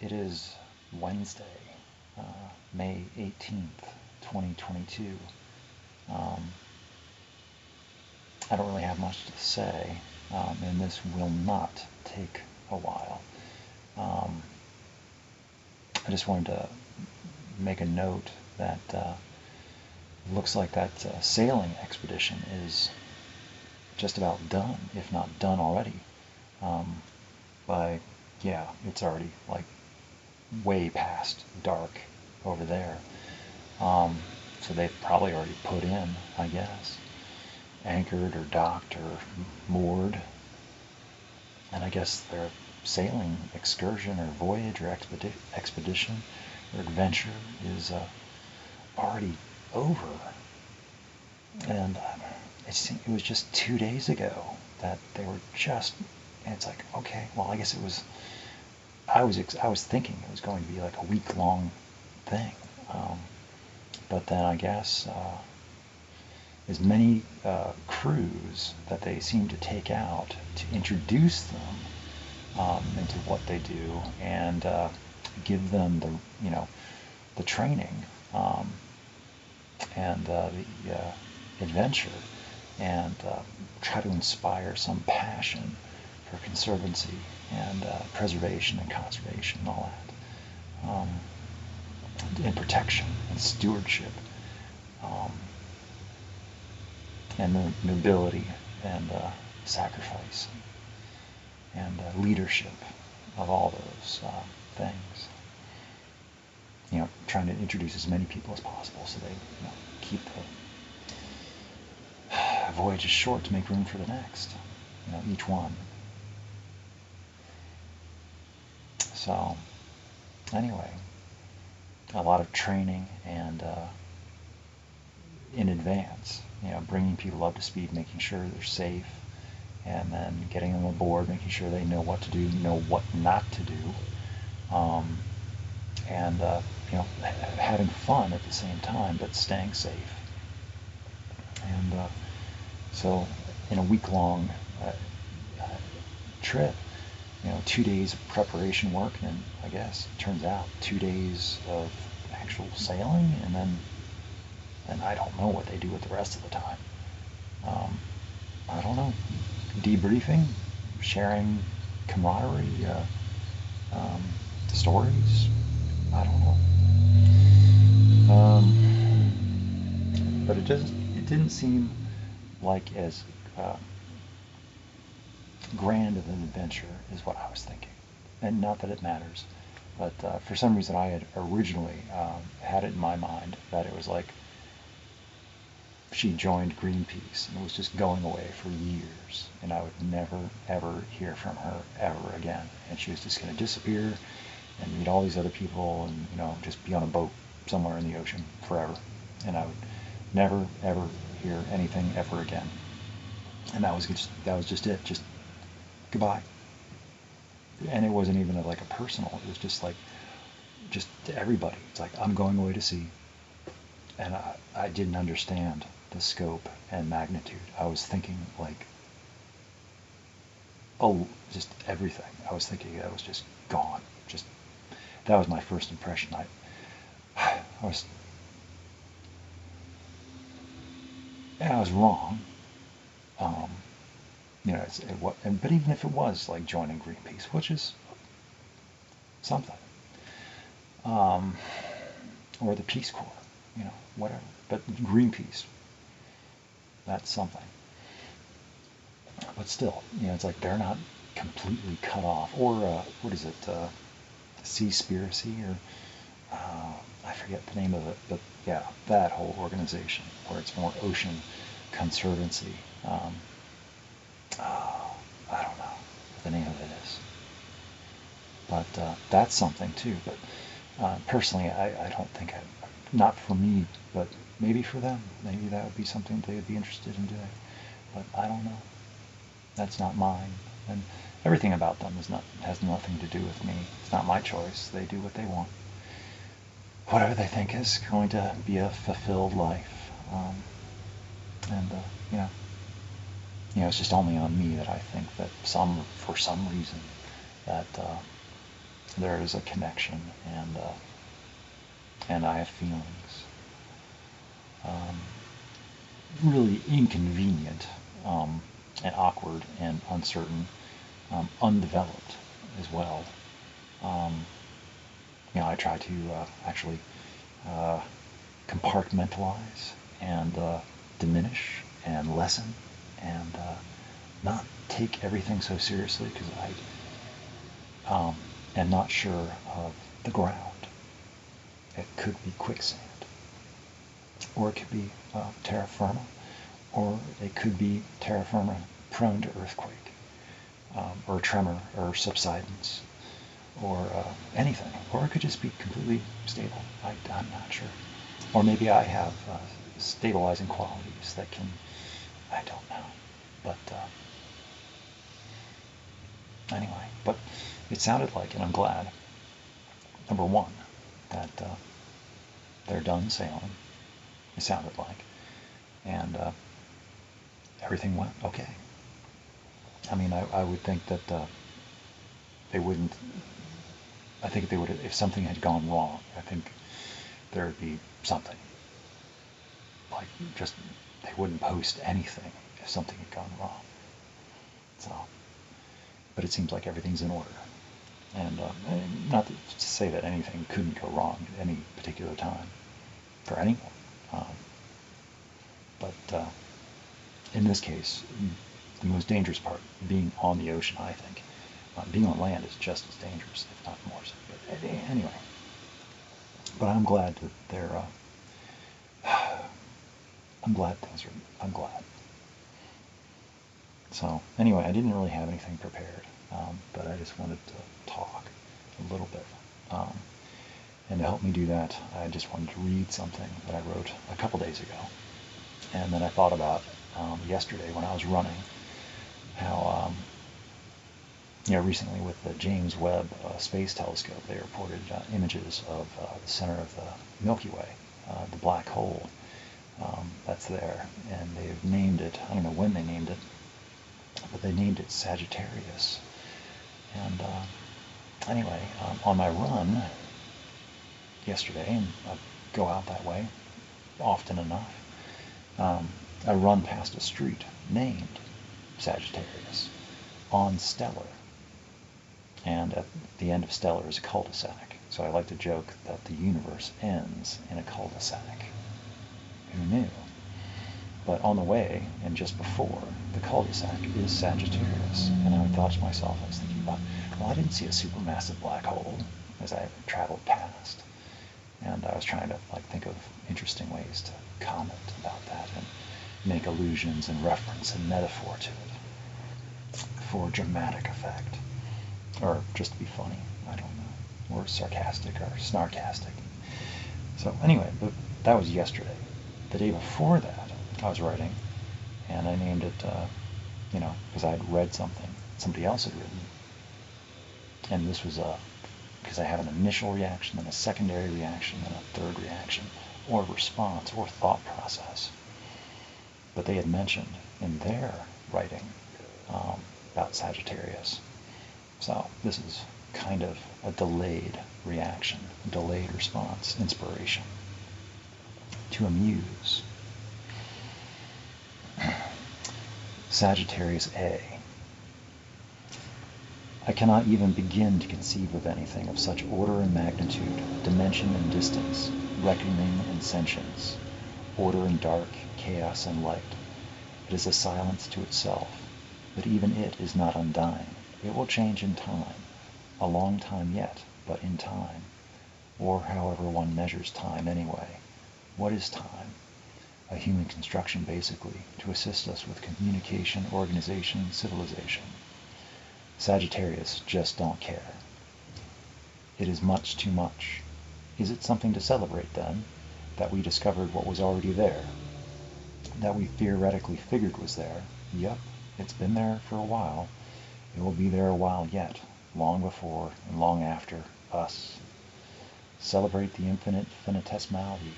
It is Wednesday, May 18th, 2022. Um, I don't really have much to say, and this will not take a while. Um, I just wanted to make a note that looks like that sailing expedition is just about done, if not done already. Um, by, yeah, it's already like way past dark over there. So they've probably already put in, I guess, anchored or docked or moored. And I guess their sailing excursion or voyage or expedition or adventure is already over. And it was just 2 days ago that they were just, and it's like, okay, well, I guess it was, I was thinking it was going to be like a week-long thing. But then I guess as many crews that they seem to take out to introduce them into what they do and give them the training and the adventure and try to inspire some passion for conservancy and preservation and conservation and all that, and protection and stewardship, and nobility and sacrifice and leadership of all those things. Trying to introduce as many people as possible so they keep the voyages short to make room for the next. Each one. So anyway, a lot of training and in advance, bringing people up to speed, making sure they're safe, and then getting them aboard, making sure they know what to do, know what not to do, and having fun at the same time, but staying safe. And so, in a week-long trip, 2 days of preparation work, and I guess it turns out 2 days of actual sailing, and then I don't know what they do with the rest of the time. I don't know. Debriefing, sharing camaraderie, stories. I don't know. But it didn't seem like as grand of an adventure is what I was thinking. And not that it matters, but for some reason I had originally had it in my mind that it was like she joined Greenpeace and was just going away for years, and I would never ever hear from her ever again, and she was just going to disappear and meet all these other people and just be on a boat somewhere in the ocean forever, and I would never ever hear anything ever again. And that was just it, just goodbye. And it wasn't even like a personal, it was just like, just to everybody, it's like, I'm going away to sea. And I didn't understand the scope and magnitude. I was thinking like, oh, just everything. I was thinking that was just gone. Just, that was my first impression. I was wrong. But even if it was like joining Greenpeace, which is something, or the Peace Corps, whatever. But Greenpeace, that's something. But still, it's like they're not completely cut off. Or what is it? Seaspiracy, or I forget the name of it. But yeah, that whole organization where it's more ocean conservancy. I don't know what the name of it is. But that's something too. But personally, I don't think, not for me, but maybe for them. Maybe that would be something they would be interested in doing. But I don't know. That's not mine. And everything about them has nothing to do with me. It's not my choice. They do what they want. Whatever they think is going to be a fulfilled life. It's just only on me that I think that for some reason, that there is a connection, and I have feelings. Really inconvenient, and awkward and uncertain, undeveloped as well. I try to actually compartmentalize and diminish and lessen and not take everything so seriously, because I am not sure of the ground. It could be quicksand, or it could be terra firma, or it could be terra firma prone to earthquake, or tremor, or subsidence, or anything. Or it could just be completely stable. I'm not sure. Or maybe I have stabilizing qualities that can, I don't know. But anyway, but it sounded like, and I'm glad, number one, that they're done sailing. It sounded like. And everything went okay. I mean, I would think that they wouldn't, I think if they would, if something had gone wrong, I think there would be something. Like, just, they wouldn't post anything if something had gone wrong. So, but it seems like everything's in order. And not to say that anything couldn't go wrong at any particular time for anyone. But in this case, the most dangerous part, being on the ocean, I think. Being on land is just as dangerous, if not more so. But anyway. But I'm glad that they're, I'm glad. So, anyway, I didn't really have anything prepared, but I just wanted to talk a little bit. And to help me do that, I just wanted to read something that I wrote a couple days ago. And then I thought about yesterday when I was running, how, recently with the James Webb Space Telescope, they reported images of the center of the Milky Way, the black hole that's there. And they've named it, I don't know when they named it, but they named it Sagittarius. And anyway, on my run yesterday, and I go out that way often enough, I run past a street named Sagittarius on Stellar. And at the end of Stellar is a cul-de-sac. So I like to joke that the universe ends in a cul-de-sac. Who knew? But on the way, and just before, the cul-de-sac is Sagittarius. And I thought to myself, I was thinking about, well, I didn't see a supermassive black hole as I traveled past. And I was trying to think of interesting ways to comment about that and make allusions and reference and metaphor to it for dramatic effect, or just to be funny, I don't know, or sarcastic or snarkastic. So anyway, but that was yesterday. The day before that, I was writing, and I named it, because I had read something somebody else had written, and this was because I have an initial reaction, and a secondary reaction, and a third reaction, or response, or thought process. But they had mentioned in their writing about Sagittarius. So this is kind of a delayed reaction, a delayed response, inspiration. To amuse. Sagittarius A. I cannot even begin to conceive of anything of such order and magnitude, dimension and distance, reckoning and sentience, order and dark, chaos and light. It is a silence to itself, but even it is not undying. It will change in time, a long time yet, but in time, or however one measures time anyway. What is time? A human construction, basically, to assist us with communication, organization, and civilization. Sagittarius just don't care. It is much too much. Is it something to celebrate, then, that we discovered what was already there? That we theoretically figured was there? Yep, it's been there for a while. It will be there a while yet, long before and long after us. Celebrate the infinite finitesimality.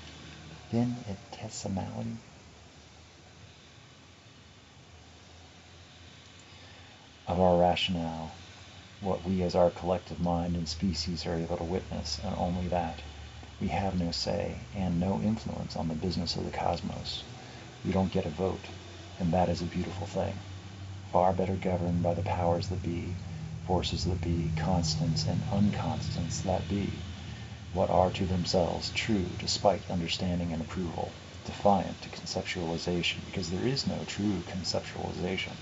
Finitesimality? Of our rationale, what we as our collective mind and species are able to witness, and only that. We have no say and no influence on the business of the cosmos. We don't get a vote, and that is a beautiful thing. Far better governed by the powers that be, forces that be, constants and unconstants that be, what are to themselves true despite understanding and approval, defiant to conceptualization, because there is no true conceptualization.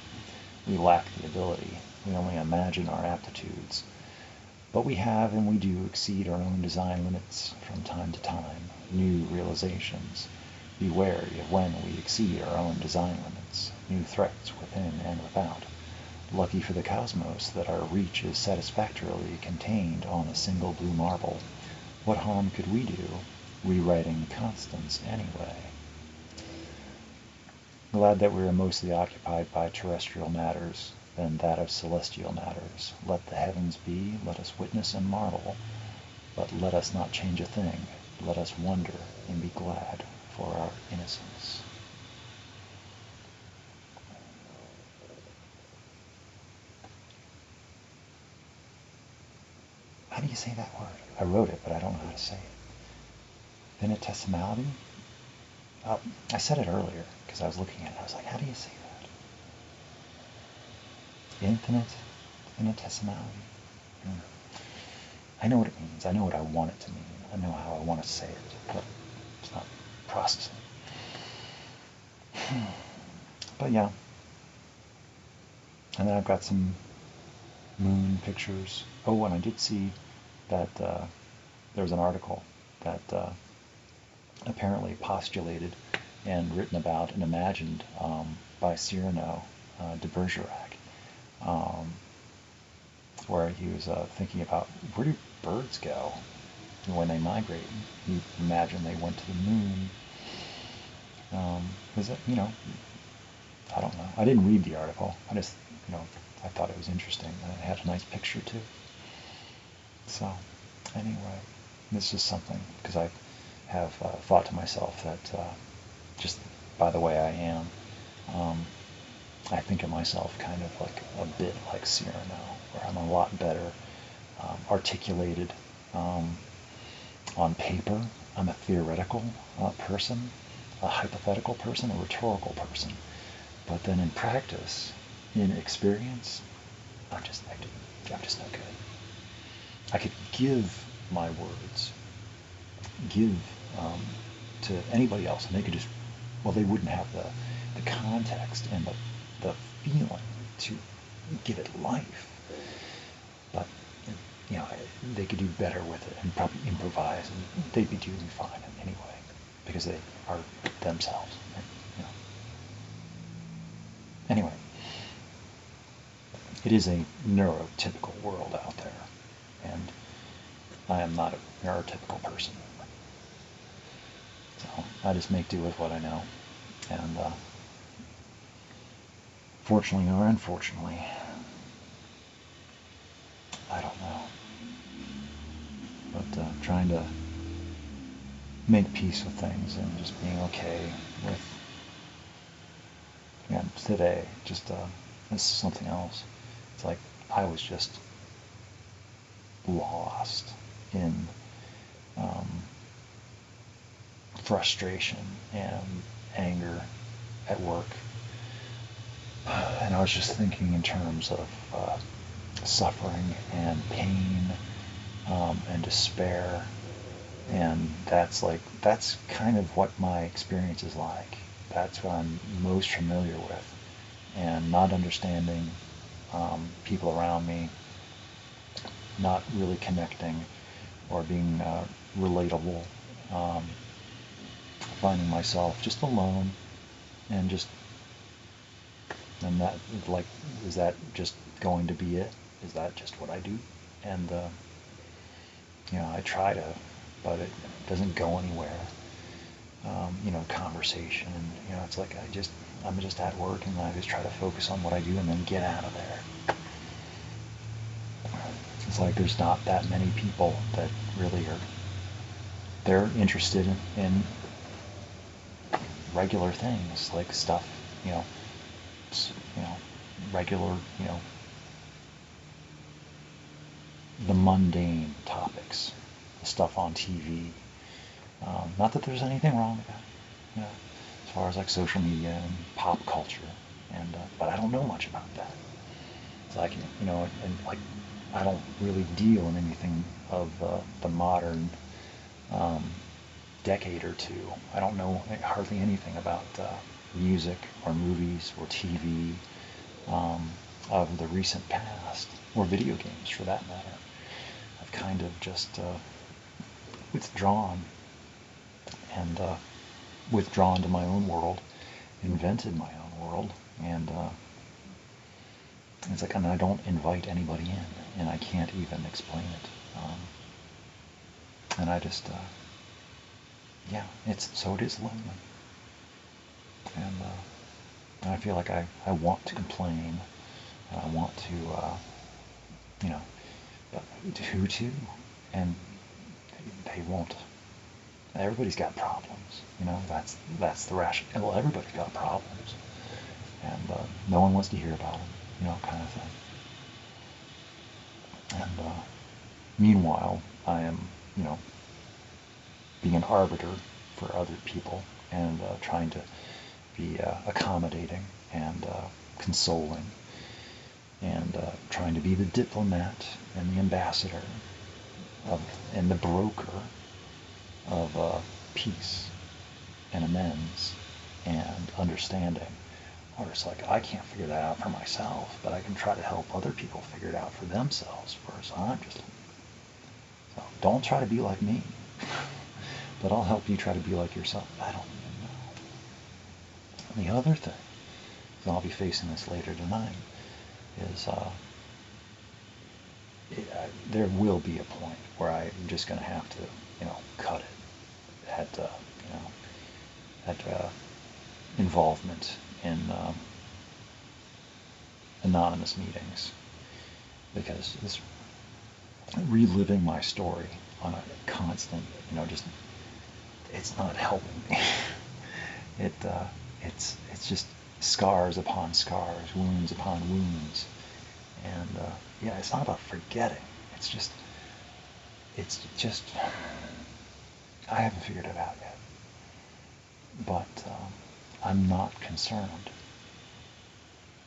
We lack the ability. We only imagine our aptitudes. But we have and we do exceed our own design limits from time to time, new realizations. Be wary of when we exceed our own design limits, new threats within and without. Lucky for the cosmos that our reach is satisfactorily contained on a single blue marble. What harm could we do, rewriting constants anyway? Glad that we are mostly occupied by terrestrial matters than that of celestial matters. Let the heavens be, let us witness and marvel, but let us not change a thing. Let us wonder and be glad for our innocence. How do you say that word? I wrote it, but I don't know how to say it. Infinitesimality? I said it earlier because I was looking at it. I was like, how do you say that? Infinitesimality? I know what it means. I know what I want it to mean. I know how I want to say it, but it's not processing. But yeah. And then I've got some moon pictures. Oh, and I did see that there was an article that apparently postulated and written about and imagined by Cyrano de Bergerac, where he was thinking about where do birds go when they migrate. He imagined they went to the moon. Is it, I don't know. I didn't read the article. I just, I thought it was interesting. And it had a nice picture too. So, anyway, this is something, because I have thought to myself that just by the way I am, I think of myself kind of like a bit like Cyrano, where I'm a lot better articulated on paper. I'm a theoretical person, a hypothetical person, a rhetorical person. But then in practice, in experience, I'm just no good. I could give my words, give to anybody else, and they could just, well, they wouldn't have the context and the feeling to give it life. But they could do better with it and probably improvise, and they'd be doing fine anyway because they are themselves. Anyway, it is a neurotypical world out there, and I am not a neurotypical person. So I just make do with what I know, and fortunately or unfortunately, I don't know. But trying to make peace with things and just being okay with, today, just this is something else. It's like I was just lost in frustration and anger at work. And I was just thinking in terms of suffering and pain and despair. And that's kind of what my experience is like. That's what I'm most familiar with. And not understanding people around me, not really connecting or being relatable, finding myself just alone, and that, is that just going to be it? Is that just what I do? And I try to, but it doesn't go anywhere. Conversation, and it's like I'm just at work, and I just try to focus on what I do and then get out of there. It's like there's not that many people that really they're interested in regular things, like stuff, regular, the mundane topics, the stuff on TV. Not that there's anything wrong with that, you know, as far as like social media and pop culture, and but I don't know much about that. So I can, you know, and like I don't really deal in anything of the modern decade or two. I don't know hardly anything about music or movies or TV of the recent past, or video games for that matter. I've kind of just withdrawn and withdrawn to my own world, invented my own world, and it's like, and I don't invite anybody in, and I can't even explain it. And I just, yeah, it is lonely. And I feel like I want to complain, and I want to, you know, but who to? And they won't. Everybody's got problems, you know, that's the rationale. Well, everybody's got problems, and no one wants to hear about them, you know, kind of thing. And meanwhile, I am, you know, being an arbiter for other people, and trying to be accommodating and consoling, and trying to be the diplomat and the ambassador and the broker of peace and amends and understanding. Or it's like, I can't figure that out for myself, but I can try to help other people figure it out for themselves first. So don't try to be like me, but I'll help you try to be like yourself. I don't even know. And the other thing, and I'll be facing this later tonight, is there will be a point where I'm just going to have to, you know, cut it at, you know, at involvement in anonymous meetings, because it's reliving my story on a constant, you know, just, it's not helping me. It's just scars upon scars, wounds upon wounds, and yeah, it's not about forgetting. It's just I haven't figured it out yet, but I'm not concerned.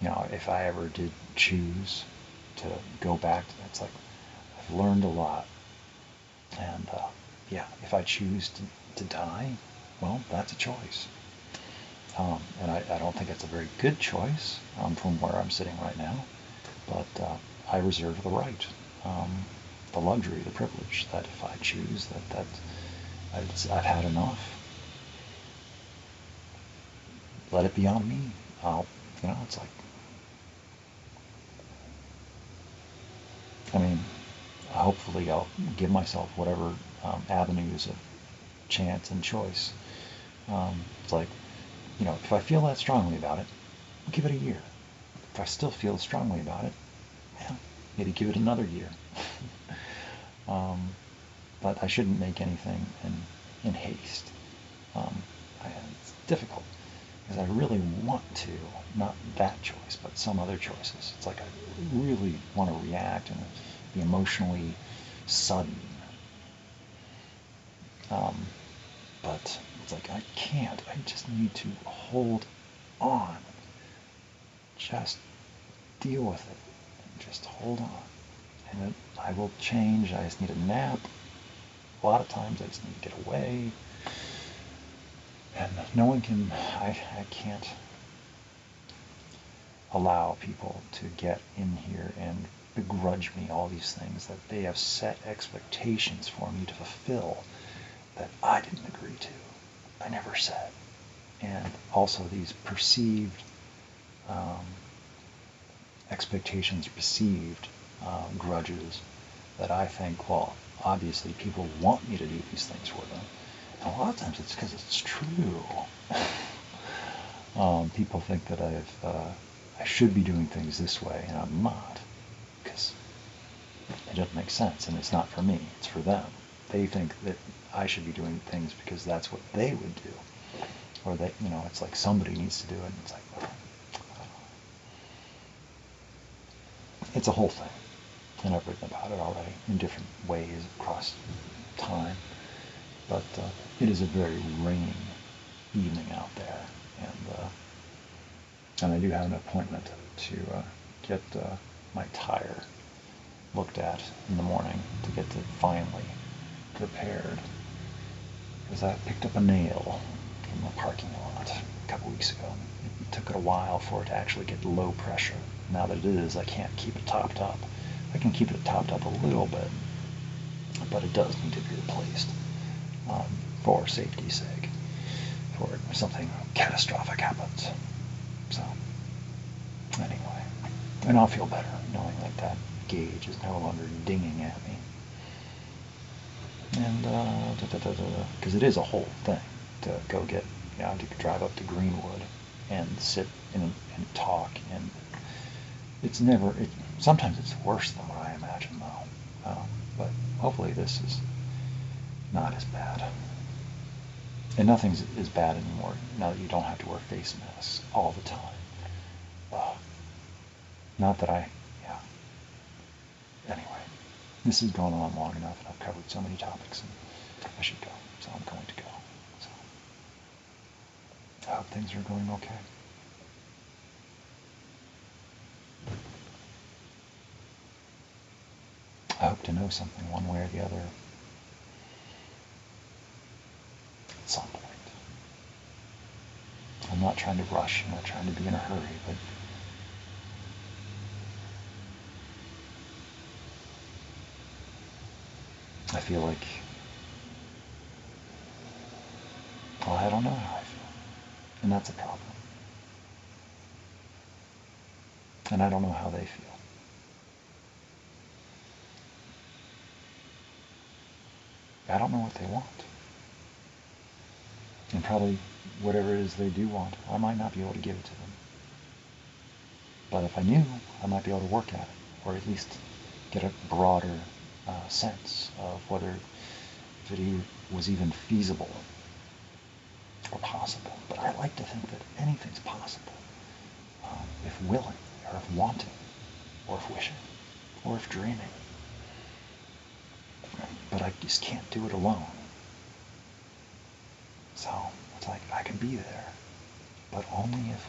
You know, if I ever did choose to go back to that, it's like I've learned a lot, and yeah, if I choose to die, well, that's a choice. And I don't think it's a very good choice from where I'm sitting right now, but I reserve the right, the luxury, the privilege that if I choose that I've had enough, let it be on me. You know, it's like, I mean, hopefully I'll give myself whatever avenues of chance and choice. It's like, you know, if I feel that strongly about it, I'll give it a year. If I still feel strongly about it, yeah, maybe give it another year. But I shouldn't make anything in haste. It's difficult, because I really want to, not that choice, but some other choices. It's like I really want to react and be emotionally sudden. But it's like I can't. I just need to hold on. Just deal with it. And just hold on. And I will change. I just need a nap. A lot of times I just need to get away. And no one can, I can't allow people to get in here and begrudge me all these things that they have set expectations for me to fulfill that I didn't agree to. I never said. And also these perceived expectations, perceived grudges that I think, well, obviously people want me to do these things for them. And a lot of times it's because it's true. People think that I should be doing things this way, and I'm not, because it doesn't make sense, and it's not for me, it's for them. They think that I should be doing things because that's what they would do, or they, you know, it's like somebody needs to do it, and it's like, well, it's a whole thing. and I've written about it already in different ways across time. But it is a very rainy evening out there, and I do have an appointment to get my tire looked at in the morning to get it finally repaired, because I picked up a nail in the parking lot a couple weeks ago. It took it a while for it to actually get low pressure. Now that it is, I can't keep it topped up. I can keep it topped up a little bit, but it does need to be replaced for safety's sake, for if something catastrophic happens. So, anyway, and I'll feel better knowing that that gauge is no longer dinging at me. And, because it is a whole thing to go get, to drive up to Greenwood and sit and talk, and it's never, sometimes it's worse than what I imagine though. But hopefully this is not as bad. And nothing's as bad anymore now that you don't have to wear face masks all the time. Not that Anyway, this has gone on long enough, and I've covered so many topics, and I should go, so I'm going to go. So, I hope things are going okay. I hope to know something one way or the other at some point. I'm not trying to rush, I'm not trying to be in a hurry, but I feel like, well, I don't know how I feel, and that's a problem. And I don't know how they feel. I don't know what they want. And probably whatever it is they do want, I might not be able to give it to them. But if I knew, I might be able to work at it, or at least get a broader sense of whether if it was even feasible or possible. But I like to think that anything's possible, if willing, or if wanting, or if wishing, or if dreaming. But I just can't do it alone. So it's like I can be there, but only if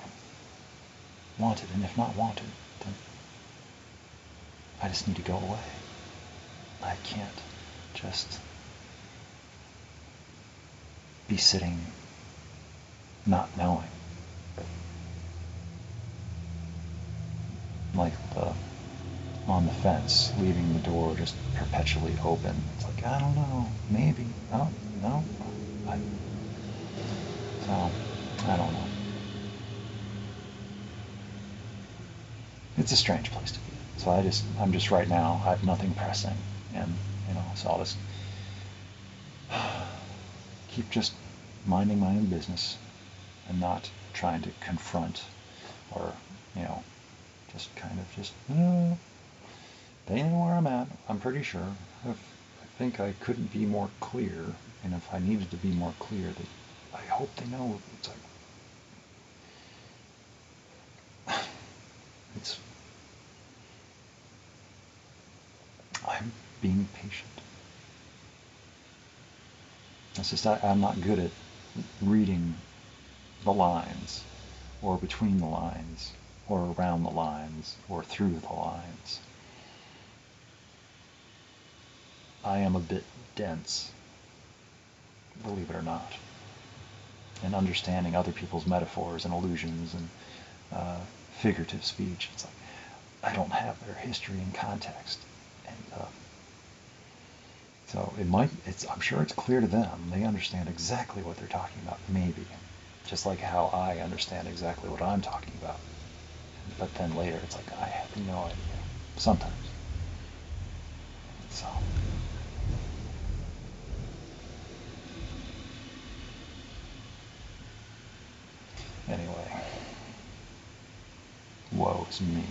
wanted, and if not wanted, then I just need to go away. I can't just be sitting not knowing. Like on the fence, leaving the door just perpetually open. It's like, I don't know, maybe, no, I don't know. It's a strange place to be. So I'm just right now, I have nothing pressing, and, so I'll just keep just minding my own business and not trying to confront or, just kind of just, they know where I'm at, I'm pretty sure. I think I couldn't be more clear, and if I needed to be more clear, that I hope they know. It's like, I'm being patient. It's just I'm not good at reading the lines, or between the lines, or around the lines, or through the lines. I am a bit dense, believe it or not, in understanding other people's metaphors and allusions and figurative speech. It's like I don't have their history and context, and so I'm sure it's clear to them. They understand exactly what they're talking about, maybe, just like how I understand exactly what I'm talking about. But then later, it's like I have no idea. Sometimes. So. Anyway, woe is me.